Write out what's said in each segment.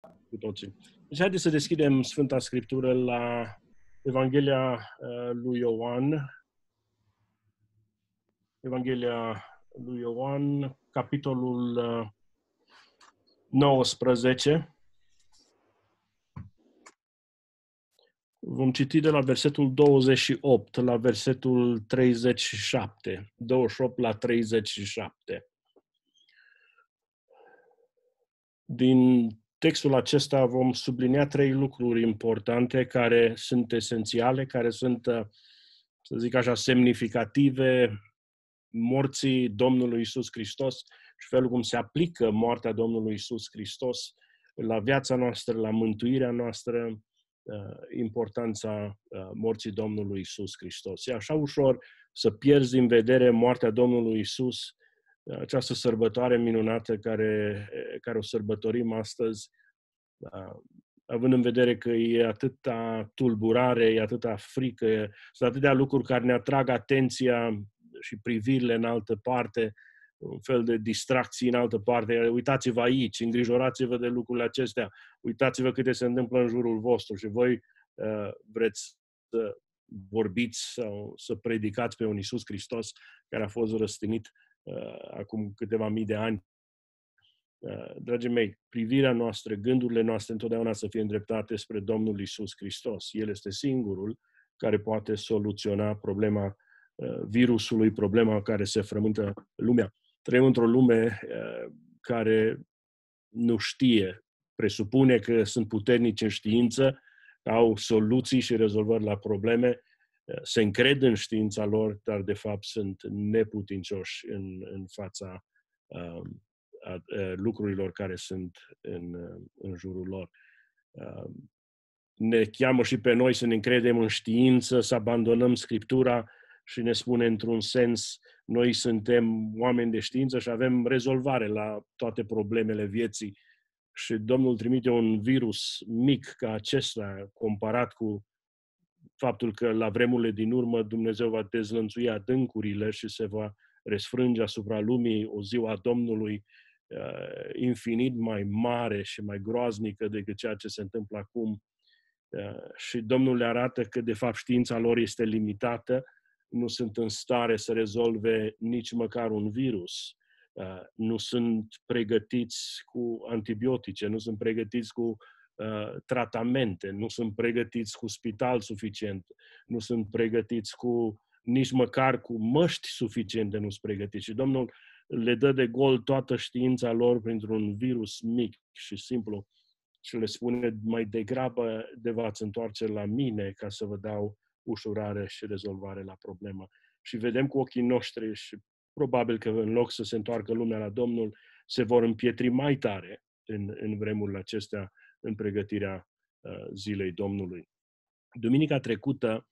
cu toții. Deci haideți să deschidem Sfânta Scriptură la Evanghelia lui Ioan. Evanghelia lui Ioan, capitolul 19. Vom citi de la versetul 28 la versetul 37. 28 la 37. Din textul acesta vom sublinia 3 lucruri importante care sunt esențiale, care sunt, să zic așa, semnificative morții Domnului Iisus Hristos și felul cum se aplică moartea Domnului Iisus Hristos la viața noastră, la mântuirea noastră, importanța morții Domnului Iisus Hristos. E așa ușor să pierzi din vedere moartea Domnului Iisus, această sărbătoare minunată care o sărbătorim astăzi, având în vedere că e atâta tulburare, e atâta frică, sunt atâtea lucruri care ne atrag atenția și privirile în altă parte, un fel de distracții în altă parte. Uitați-vă aici, îngrijorați-vă de lucrurile acestea, uitați-vă câte se întâmplă în jurul vostru și voi vreți să vorbiți sau să predicați pe un Iisus Hristos care a fost răstignit acum câteva mii de ani. Dragii mei, privirea noastră, gândurile noastre întotdeauna să fie îndreptate spre Domnul Iisus Hristos. El este singurul care poate soluționa problema virusului, problema care se frământă lumea. Trăim într-o lume care nu știe, presupune că sunt puternici în știință, au soluții și rezolvări la probleme, se încred în știința lor, dar de fapt sunt neputincioși în fața lucrurilor care sunt în jurul lor. Ne cheamă și pe noi să ne încredem în știință, să abandonăm Scriptura și ne spune într-un sens, noi suntem oameni de știință și avem rezolvare la toate problemele vieții. Și Domnul trimite un virus mic ca acesta, comparat cu faptul că la vremurile din urmă Dumnezeu va dezlănțui adâncurile și se va răsfrânge asupra lumii o ziua Domnului infinit mai mare și mai groaznică decât ceea ce se întâmplă acum. Și Domnul le arată că de fapt știința lor este limitată, nu sunt în stare să rezolve nici măcar un virus, nu sunt pregătiți cu antibiotice, nu sunt pregătiți cu tratamente, nu sunt pregătiți cu spital suficient, nu sunt pregătiți nici măcar cu măști suficiente, nu sunt pregătiți. Și Domnul le dă de gol toată știința lor printr-un virus mic și simplu și le spune mai degrabă de v-ați întoarce la mine ca să vă dau ușurare și rezolvare la problemă. Și vedem cu ochii noștri și probabil că în loc să se întoarcă lumea la Domnul, se vor împietri mai tare în vremurile acestea în pregătirea zilei Domnului. Duminica trecută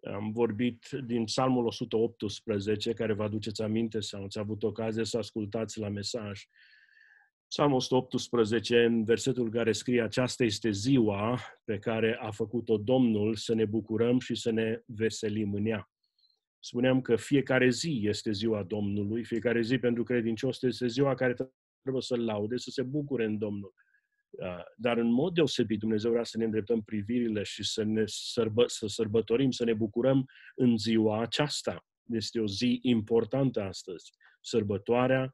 am vorbit din Psalmul 118, care vă aduceți aminte sau ați avut ocazie să ascultați la mesaj. Psalmul 118, în versetul care scrie, aceasta este ziua pe care a făcut-o Domnul, să ne bucurăm și să ne veselim în ea. Spuneam că fiecare zi este ziua Domnului, fiecare zi pentru credincios este ziua care trebuie să-L laude, să se bucure în Domnul. Dar în mod deosebit Dumnezeu vrea să ne îndreptăm privirile și să sărbătorim, să ne bucurăm în ziua aceasta. Este o zi importantă astăzi, sărbătoarea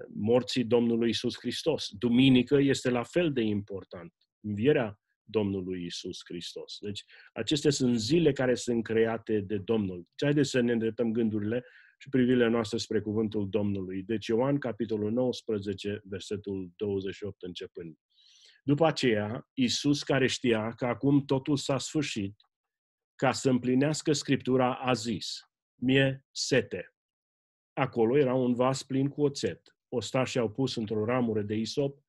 morții Domnului Iisus Hristos. Duminică este la fel de important, învierea Domnului Iisus Hristos. Deci acestea sunt zile care sunt create de Domnul. Deci haideți să ne îndreptăm gândurile și privirile noastre spre cuvântul Domnului. Deci Ioan, capitolul 19, versetul 28 începând. După aceea, Iisus, care știa că acum totul s-a sfârșit, ca să împlinească Scriptura, a zis, mie sete. Acolo era un vas plin cu oțet. Ostașii au pus într-o ramură de isop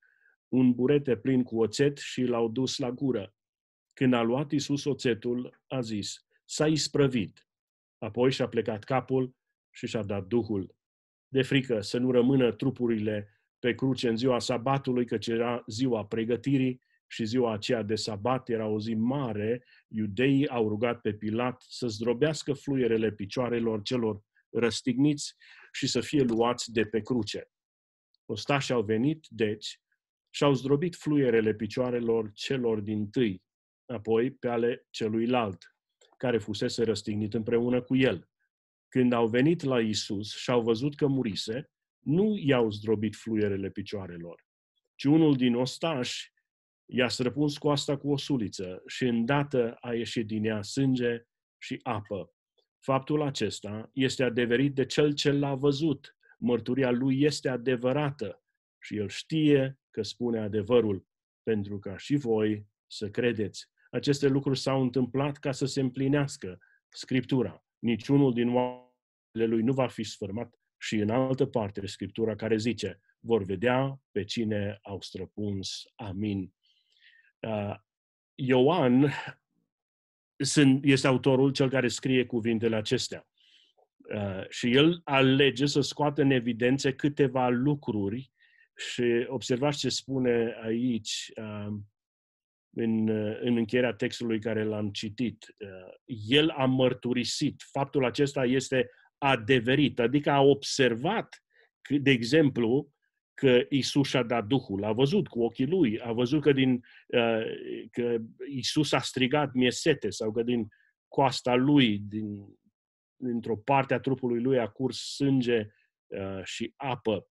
un burete plin cu oțet și l-au dus la gură. Când a luat Iisus oțetul, a zis, s-a isprăvit. Apoi și-a plecat capul și și-a dat Duhul. De frică să nu rămână trupurile pe cruce în ziua sabatului, căci era ziua pregătirii și ziua aceea de sabat era o zi mare, iudeii au rugat pe Pilat să zdrobească fluierele picioarelor celor răstigniți și să fie luați de pe cruce. Ostașii au venit, deci, și-au zdrobit fluierele picioarelor celor dintâi, apoi pe ale celuilalt, care fusese răstignit împreună cu el. Când au venit la Isus și au văzut că murise, nu i-au zdrobit fluierele picioarelor, ci unul din ostași i-a străpuns coasta cu o suliță și îndată a ieșit din ea sânge și apă. Faptul acesta este adeverit de cel ce l-a văzut. Mărturia lui este adevărată și el știe că spune adevărul, pentru ca și voi să credeți. Aceste lucruri s-au întâmplat ca să se împlinească Scriptura. Niciunul din oameni lui nu va fi sfârmat și în altă parte Scriptura care zice, vor vedea pe cine au străpuns. Amin. Ioan este autorul, cel care scrie cuvintele acestea. Și el alege să scoată în evidență câteva lucruri și observați ce spune aici în încheierea textului care l-am citit. El a mărturisit. Faptul acesta este adeverit, adică a observat, de exemplu, că Isus și-a dat Duhul. A văzut cu ochii lui, a văzut că Isus a strigat mie sete sau că din coasta lui, dintr-o parte a trupului lui a curs sânge și apă.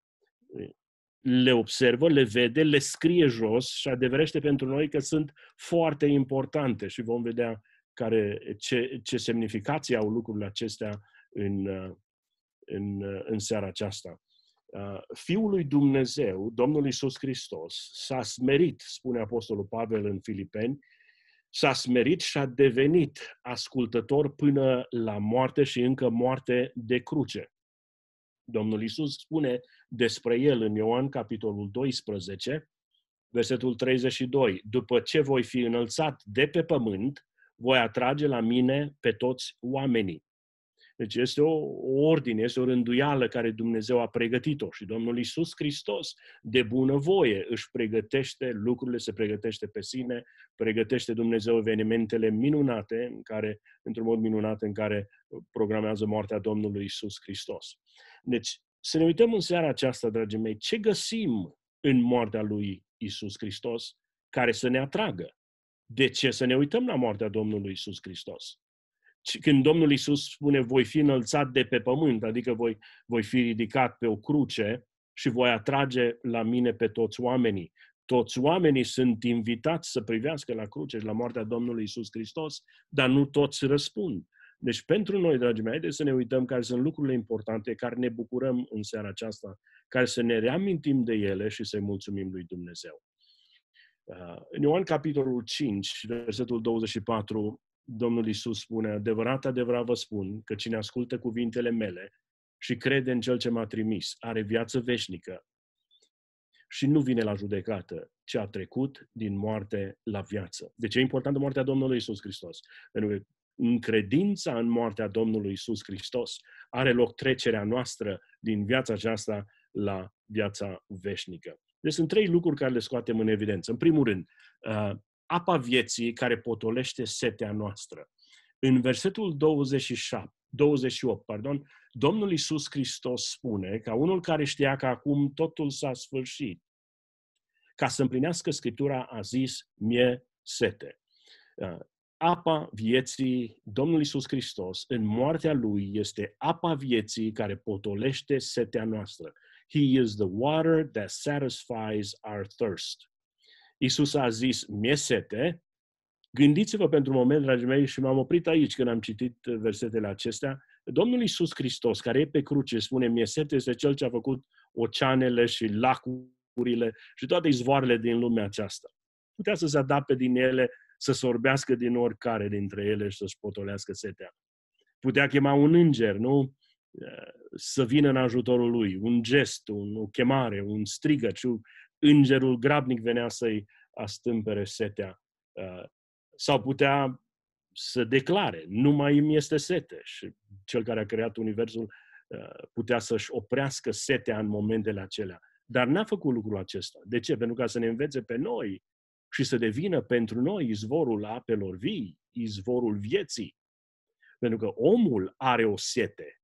Le observă, le vede, le scrie jos și adeverește pentru noi că sunt foarte importante și vom vedea ce semnificație au lucrurile acestea în seara aceasta. Fiul lui Dumnezeu, Domnul Iisus Hristos, s-a smerit, spune Apostolul Pavel în Filipeni, s-a smerit și a devenit ascultător până la moarte și încă moarte de cruce. Domnul Iisus spune despre el în Ioan, capitolul 12, versetul 32. După ce voi fi înălțat de pe pământ, voi atrage la mine pe toți oamenii. Deci este o ordine, este o rânduială care Dumnezeu a pregătit-o și Domnul Iisus Hristos de bunăvoie își pregătește lucrurile, se pregătește pe sine, pregătește Dumnezeu evenimentele minunate, într-un mod minunat în care programează moartea Domnului Iisus Hristos. Deci să ne uităm în seara aceasta, dragii mei, ce găsim în moartea lui Iisus Hristos care să ne atragă. De ce să ne uităm la moartea Domnului Iisus Hristos? Când Domnul Iisus spune, voi fi înălțat de pe pământ, adică voi fi ridicat pe o cruce și voi atrage la mine pe toți oamenii. Toți oamenii sunt invitați să privească la cruce și la moartea Domnului Iisus Hristos, dar nu toți răspund. Deci pentru noi, dragii mei, haideți să ne uităm care sunt lucrurile importante, care ne bucurăm în seara aceasta, care să ne reamintim de ele și să-i mulțumim lui Dumnezeu. În Ioan capitolul 5, versetul 24, Domnul Iisus spune, adevărat, adevărat vă spun că cine ascultă cuvintele mele și crede în Cel ce m-a trimis, are viață veșnică și nu vine la judecată, ci a trecut din moarte la viață. De ce e importantă moartea Domnului Iisus Hristos? Pentru că în credința în moartea Domnului Iisus Hristos are loc trecerea noastră din viața aceasta la viața veșnică. Deci sunt trei lucruri care le scoatem în evidență. În primul rând, apa vieții care potolește setea noastră. În versetul 28, Domnul Iisus Hristos spune ca unul care știa că acum totul s-a sfârșit, ca să împlinească Scriptura, a zis, mie sete. Apa vieții, Domnul Iisus Hristos, în moartea Lui, este apa vieții care potolește setea noastră. He is the water that satisfies our thirst. Iisus a zis, mie sete. Gândiți-vă pentru un moment, dragii mei, și m-am oprit aici când am citit versetele acestea. Domnul Iisus Hristos, care e pe cruce, spune, mie sete, este Cel ce a făcut oceanele și lacurile și toate izvoarele din lumea aceasta. Putea să se adapte din ele, să sorbească din oricare dintre ele și să-și potolească setea. Putea chema un înger, nu? Să vină în ajutorul lui, un gest, o chemare, un strigăt și îngerul grabnic venea să-i astâmpere setea. Sau putea să declare, nu mai îmi este sete. Și cel care a creat universul putea să-și oprească setea în momentele acelea. Dar n-a făcut lucrul acesta. De ce? Pentru ca să ne învețe pe noi și să devină pentru noi izvorul apelor vii, izvorul vieții. Pentru că omul are o sete.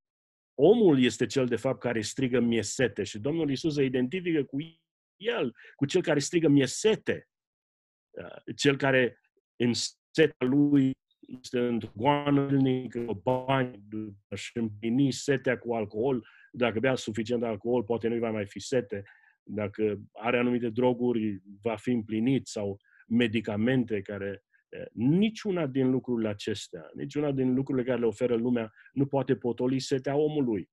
Omul este cel, de fapt, care strigă mie sete și Domnul Iisus se identifică cu El, cu cel care strigă mie sete, cel care în setea lui este într-o goană zilnică, bani, și împlini setea cu alcool. Dacă bea suficient de alcool, poate nu-i va mai fi sete. Dacă are anumite droguri, va fi împlinit, sau medicamente care... Niciuna din lucrurile acestea, niciuna din lucrurile care le oferă lumea, nu poate potoli setea omului.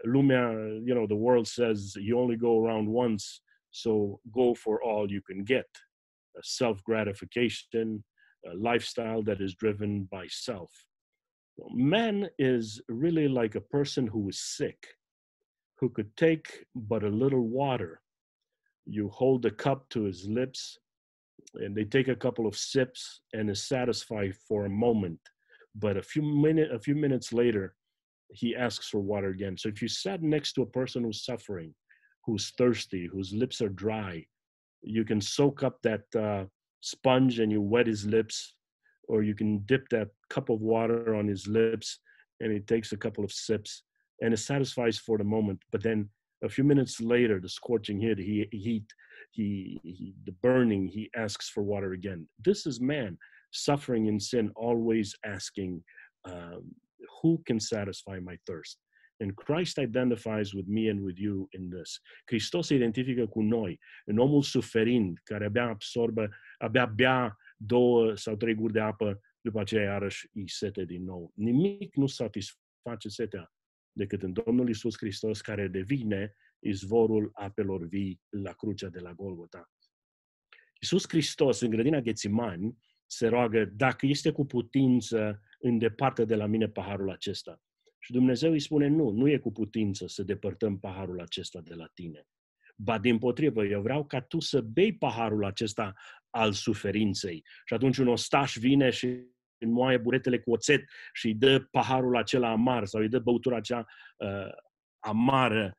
Lumea, the world says you only go around once, so go for all you can get. Self-gratification, a lifestyle that is driven by self. Man is really like a person who is sick, who could take but a little water. You hold the cup to his lips, and they take a couple of sips and is satisfied for a moment. But a few minutes later, he asks for water again. So if you sat next to a person who's suffering, who's thirsty, whose lips are dry, you can soak up that sponge and you wet his lips, or you can dip that cup of water on his lips and he takes a couple of sips and it satisfies for the moment. But then a few minutes later, the scorching heat, the burning, he asks for water again. This is man suffering in sin, always asking, who can satisfy my thirst? And Christ identifies with me and with you in this. Hristos se identifică cu noi, în omul suferind, care abia bea 2 sau 3 guri de apă, după aceea iarăși îi sete din nou. Nimic nu satisface setea decât în Domnul Iisus Hristos, care devine izvorul apelor vii la crucea de la Golgota. Iisus Hristos, în grădina Ghețimani, se roagă, dacă este cu putință, îndeparte de la mine paharul acesta. Și Dumnezeu îi spune, nu e cu putință să depărtăm paharul acesta de la tine. Ba dimpotrivă, eu vreau ca tu să bei paharul acesta al suferinței. Și atunci un ostaș vine și înmoaie buretele cu oțet și îi dă paharul acela amar sau îi dă băutura acea amară.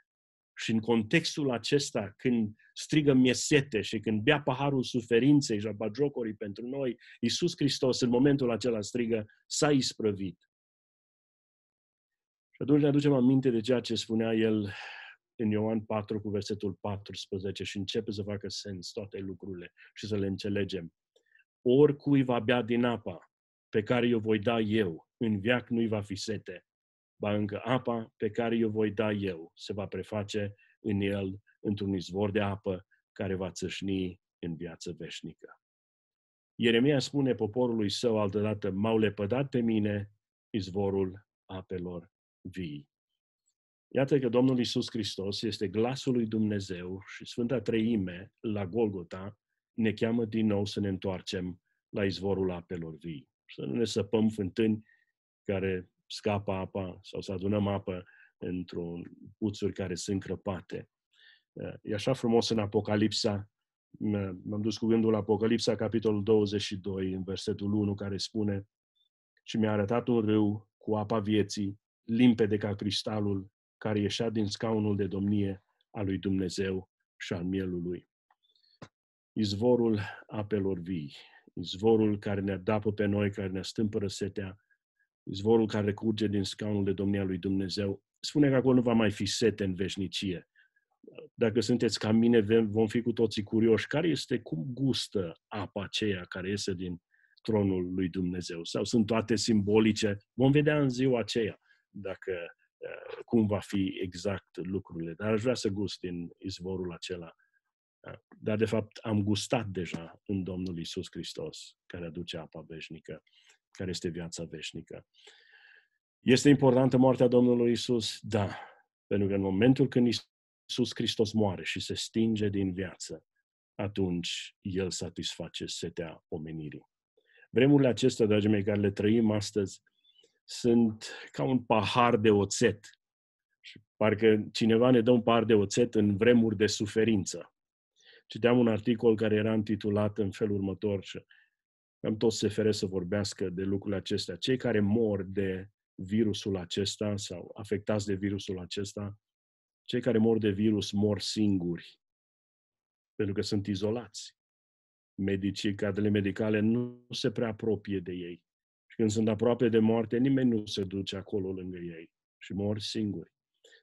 Și în contextul acesta, când strigă mie sete și când bea paharul suferinței și a bagiocorii pentru noi, Iisus Hristos în momentul acela strigă, s-a isprăvit. Și atunci ne aducem aminte de ceea ce spunea el în Ioan 4 cu versetul 14 și începe să facă sens toate lucrurile și să le înțelegem. Oricui va bea din apa pe care eu voi da eu, în veac nu-i va fi sete, ba încă apa pe care eu voi da eu se va preface în el într-un izvor de apă care va țâșni în viață veșnică. Ieremia spune poporului său altădată, m-au lepădat pe mine izvorul apelor vii. Iată că Domnul Iisus Hristos este glasul lui Dumnezeu și Sfânta Treime la Golgota ne cheamă din nou să ne întoarcem la izvorul apelor vii. Să nu ne săpăm fântâni care scapă apa sau să adunăm apă într-un puțuri care sunt crăpate. E așa frumos în Apocalipsa, m-am dus cu gândul la Apocalipsa, capitolul 22, în versetul 1, care spune și mi-a arătat un râu cu apa vieții, limpede ca cristalul, care ieșea din scaunul de domnie al lui Dumnezeu și al mielului. Izvorul apelor vii, izvorul care ne adapă pe noi, care ne stâmpără setea, izvorul care curge din scaunul de domnie al lui Dumnezeu. Spune că acolo nu va mai fi sete în veșnicie. Dacă sunteți ca mine, vom fi cu toții curioși. Cum gustă apa aceea care iese din tronul lui Dumnezeu? Sau sunt toate simbolice? Vom vedea în ziua aceea cum va fi exact lucrurile. Dar aș vrea să gust din izvorul acela. Dar, de fapt, am gustat deja în Domnul Iisus Hristos, care aduce apa veșnică, care este viața veșnică. Este importantă moartea Domnului Iisus? Da. Pentru că în momentul când Iisus Hristos moare și se stinge din viață, atunci El satisface setea omenirii. Vremurile acestea, dragii mei, care le trăim astăzi, sunt ca un pahar de oțet. Și parcă cineva ne dă un pahar de oțet în vremuri de suferință. Citeam un articol care era intitulat în felul următor și am tot se feresc să vorbească de lucrurile acestea. Cei care mor de virusul acesta sau afectați de virusul acesta, cei care mor de virus mor singuri, pentru că sunt izolați. Medicii, cadrele medicale nu se prea apropie de ei. Și când sunt aproape de moarte, nimeni nu se duce acolo lângă ei și mor singuri.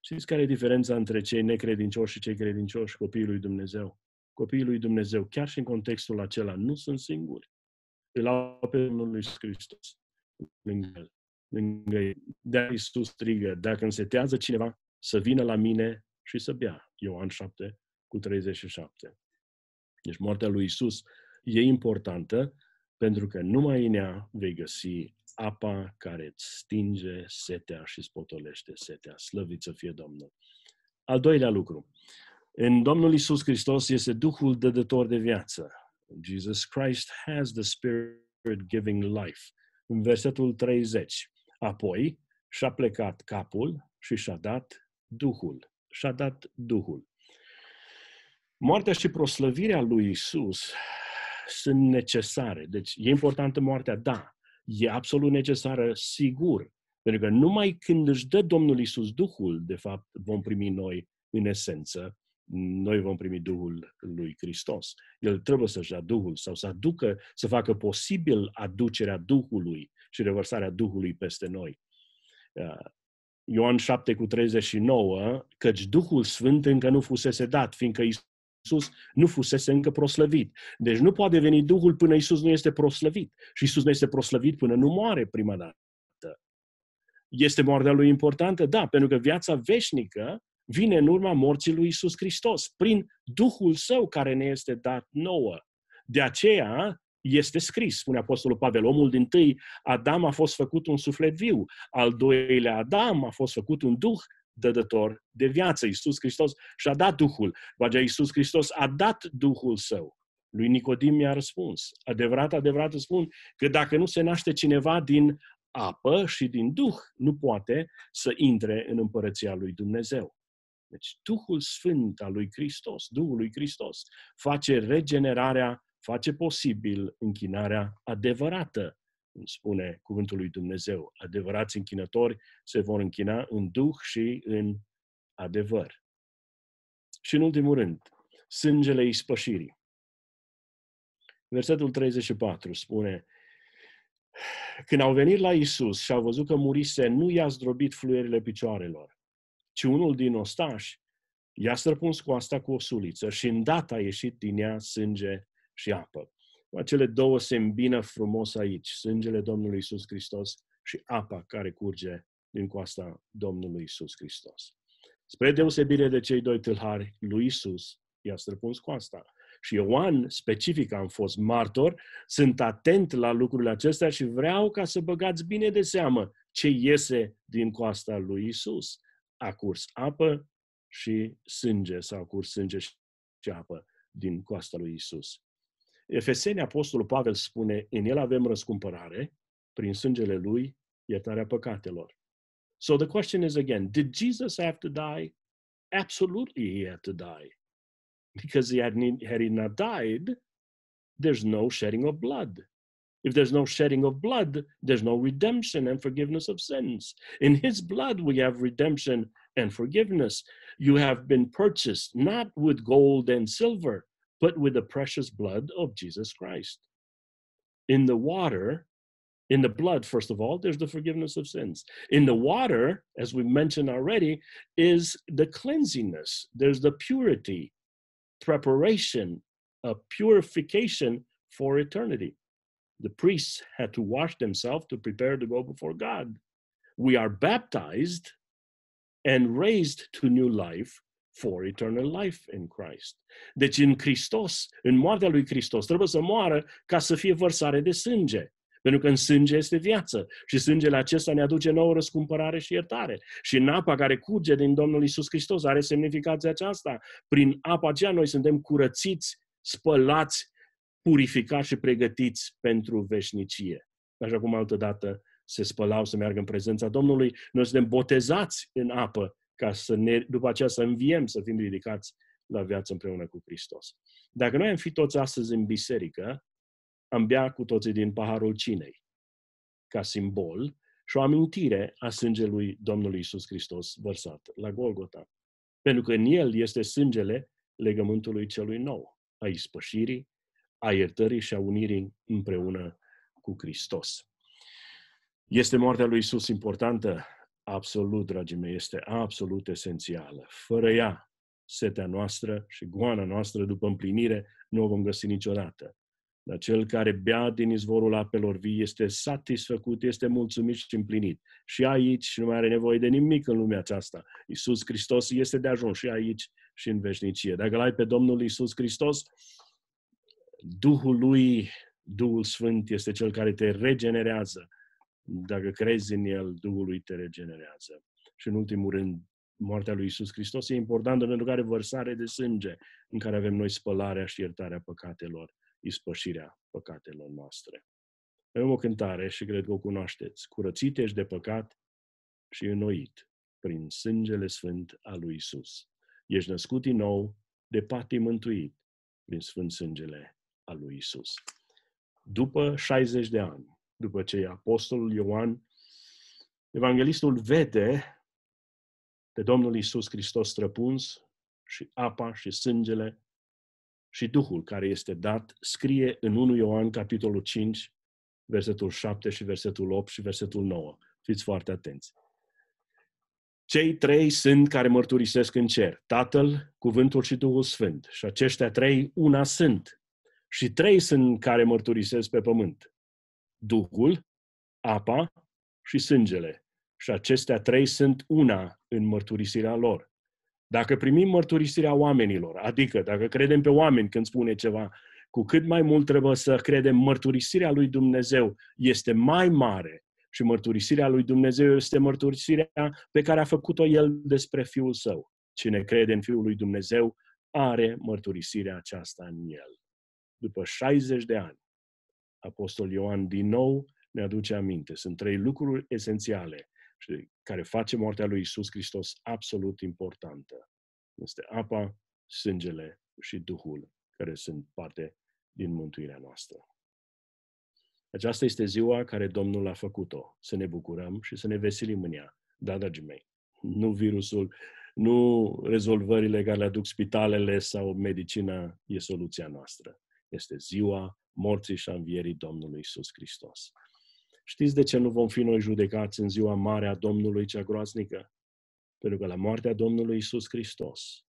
Știți care e diferența între cei necredincioși și cei credincioși, copiii lui Dumnezeu? Copiii lui Dumnezeu, chiar și în contextul acela, nu sunt singuri. Îl au pe Domnul lui Hristos lângă el. Lângă el. De-aia Iisus strigă, dacă însetează cineva, să vină la mine și să bea. Ioan 7:37. Deci moartea lui Iisus e importantă pentru că numai în ea vei găsi apa care îți stinge setea și spotolește setea. Slăvit să fie Domnul. Al doilea lucru. În Domnul Iisus Hristos este Duhul dădător de viață. Jesus Christ has the Spirit giving life. În versetul 30. Apoi și-a plecat capul și și-a dat Duhul. Și-a dat Duhul. Moartea și proslăvirea lui Iisus sunt necesare. Deci e importantă moartea, da. E absolut necesară, sigur. Pentru că numai când își dă Domnul Iisus Duhul, de fapt, vom primi noi, în esență, noi vom primi Duhul lui Hristos. El trebuie să-și dea Duhul sau să aducă, să facă posibil aducerea Duhului și revărsarea Duhului peste noi. Ioan 7:39, căci Duhul Sfânt încă nu fusese dat, fiindcă Iisus nu fusese încă proslăvit. Deci nu poate veni Duhul până Iisus nu este proslăvit. Și Iisus nu este proslăvit până nu moare prima dată. Este moartea lui importantă? Da, pentru că viața veșnică vine în urma morții lui Iisus Hristos, prin Duhul Său care ne este dat nouă. De aceea este scris, spune Apostolul Pavel, omul dintâi, Adam, a fost făcut un suflet viu, al doilea Adam a fost făcut un Duh dădător de viață. Iisus Hristos și-a dat Duhul. Bagea Iisus Hristos a dat Duhul Său. Lui Nicodim i-a răspuns, adevărat, adevărat îți spun, că dacă nu se naște cineva din apă și din Duh, nu poate să intre în împărăția lui Dumnezeu. Deci Duhul Sfânt al lui Hristos, Duhul lui Hristos, face regenerarea, face posibil închinarea adevărată, îmi spune cuvântul lui Dumnezeu. Adevărați închinători se vor închina în Duh și în adevăr. Și în ultimul rând, sângele ispășirii. Versetul 34 spune, când au venit la Iisus și au văzut că murise, nu i-a zdrobit fluierile picioarelor, ci unul din ostași i-a străpuns coasta cu o suliță și îndată a ieșit din ea sânge și apă. Acele două se îmbină frumos aici, sângele Domnului Iisus Hristos și apa care curge din coasta Domnului Iisus Hristos. Spre deosebire de cei doi tâlhari, lui Iisus i-a străpuns coasta. Și Ioan, specific, am fost martor, sunt atent la lucrurile acestea și vreau ca să băgați bine de seamă ce iese din coasta lui Iisus. A curs apă și sânge, sau a curs sânge și apă din coasta lui Iisus. Efeseni, Apostolul Pavel spune, în el avem răscumpărare, prin sângele lui, iertarea păcatelor. So the question is again, did Jesus have to die? Absolutely he had to die. Because had he not died, there's no shedding of blood. If there's no shedding of blood, there's no redemption and forgiveness of sins. In his blood we have redemption and forgiveness. You have been purchased not with gold and silver, but with the precious blood of Jesus Christ. In the water, in the blood, first of all, there's the forgiveness of sins. In the water, as we mentioned already, is the cleansiness. There's the purity, preparation, a purification for eternity. The priests had to wash themselves to prepare to go before God. We are baptized and raised to new life for eternal life in Christ. Deci în Hristos, în moartea lui Hristos, trebuie să moară ca să fie vărsare de sânge. Pentru că în sânge este viață și sângele acesta ne aduce nouă răscumpărare și iertare. Și în apa care curge din Domnul Iisus Hristos are semnificația aceasta. Prin apa aceea noi suntem curățiți, spălați, purificați și pregătiți pentru veșnicie. Așa cum altădată se spălau să meargă în prezența Domnului, noi suntem botezați în apă ca să după aceea să înviem, să fim ridicați la viață împreună cu Hristos. Dacă noi am fi toți astăzi în biserică, am bea cu toții din paharul cinei, ca simbol și o amintire a sângelui Domnului Iisus Hristos vărsat la Golgota. Pentru că în el este sângele legământului celui nou, a ispășirii, a iertării și a unirii împreună cu Hristos. Este moartea lui Iisus importantă? absolut, dragii mei, este absolut esențială. Fără ea, setea noastră și goana noastră după împlinire nu o vom găsi niciodată. Dar cel care bea din izvorul apelor vii este satisfăcut, este mulțumit și împlinit. Și aici nu mai are nevoie de nimic în lumea aceasta. Iisus Hristos este de ajuns și aici și în veșnicie. Dacă l-ai pe Domnul Iisus Hristos, Duhul lui, Duhul Sfânt, este cel care te regenerează. Dacă crezi în El, Duhul lui te regenerează. Și în ultimul rând, moartea lui Iisus Hristos e importantă pentru că are vărsare de sânge în care avem noi spălarea și iertarea păcatelor, ispășirea păcatelor noastre. Avem o cântare și cred că o cunoașteți. Curățit ești de păcat și înnoit prin sângele sfânt al lui Iisus. Ești născut din nou, de patim mântuit prin sfânt sângele al lui Iisus. După 60 de ani, după ce apostolul Ioan, evanghelistul vede pe Domnul Iisus Hristos străpuns și apa și sângele și Duhul care este dat, scrie în 1 Ioan, capitolul 5, versetul 7 și versetul 8 și versetul 9. Fiți foarte atenți. Cei trei sunt care mărturisesc în cer, Tatăl, Cuvântul și Duhul Sfânt. Și aceștia trei una sunt. Și trei sunt care mărturisesc pe pământ. Duhul, apa și sângele. Și acestea trei sunt una în mărturisirea lor. Dacă primim mărturisirea oamenilor, adică dacă credem pe oameni când spune ceva, cu cât mai mult trebuie să credem mărturisirea lui Dumnezeu este mai mare și mărturisirea lui Dumnezeu este mărturisirea pe care a făcut-o El despre Fiul Său. Cine crede în Fiul lui Dumnezeu are mărturisirea aceasta în El. După 60 de ani, Apostol Ioan din nou ne aduce aminte. Sunt trei lucruri esențiale care face moartea lui Iisus Hristos absolut importantă. Este apa, sângele și Duhul, care sunt parte din mântuirea noastră. Aceasta este ziua care Domnul a făcut-o. Să ne bucurăm și să ne veselim în ea. Da, dragii mei, nu virusul, nu rezolvările care le aduc spitalele sau medicina e soluția noastră. Este ziua morții și a învierii Domnului Iisus Hristos. Știți de ce nu vom fi noi judecați în ziua mare a Domnului cea groaznică? Pentru că la moartea Domnului Iisus Hristos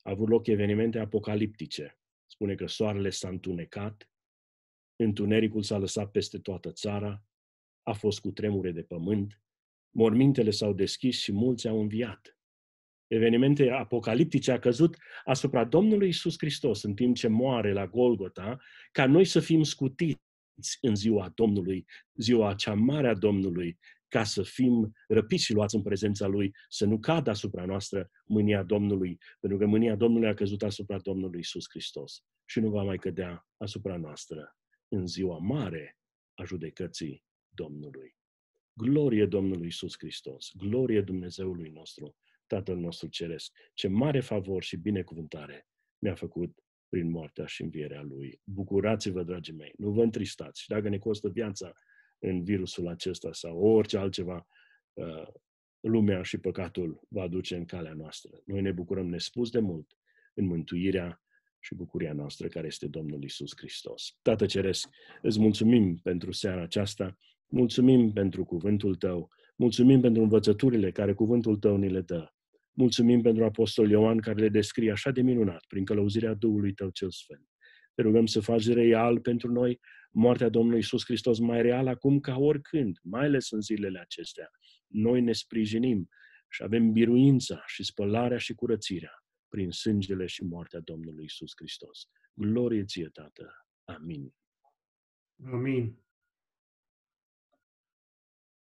a avut loc evenimente apocaliptice. Spune că soarele s-a întunecat, întunericul s-a lăsat peste toată țara, a fost cutremure de pământ, mormintele s-au deschis și mulți au înviat. Evenimente apocaliptice a căzut asupra Domnului Iisus Hristos în timp ce moare la Golgota, ca noi să fim scutiți în ziua Domnului, ziua cea mare a Domnului, ca să fim răpiți și luați în prezența Lui, să nu cadă asupra noastră mânia Domnului, pentru că mânia Domnului a căzut asupra Domnului Iisus Hristos și nu va mai cădea asupra noastră în ziua mare a judecății Domnului. Glorie Domnului Iisus Hristos, glorie Dumnezeului nostru, Tatăl nostru Ceresc, ce mare favor și binecuvântare ne-a făcut prin moartea și învierea Lui. Bucurați-vă, dragii mei, nu vă întristați. Și dacă ne costă viața în virusul acesta sau orice altceva, lumea și păcatul va aduce în calea noastră. Noi ne bucurăm nespus de mult în mântuirea și bucuria noastră care este Domnul Iisus Hristos. Tată Ceresc, îți mulțumim pentru seara aceasta, mulțumim pentru cuvântul Tău, mulțumim pentru învățăturile care cuvântul Tău ni le dă. Mulțumim pentru Apostol Ioan care le descrie așa de minunat prin călăuzirea Duhului Tău cel Sfânt. Te rugăm să faci real pentru noi moartea Domnului Iisus Hristos mai real acum ca oricând, mai ales în zilele acestea. Noi ne sprijinim și avem biruința și spălarea și curățirea prin sângele și moartea Domnului Iisus Hristos. Glorie Ție, Tată! Amin. Amin.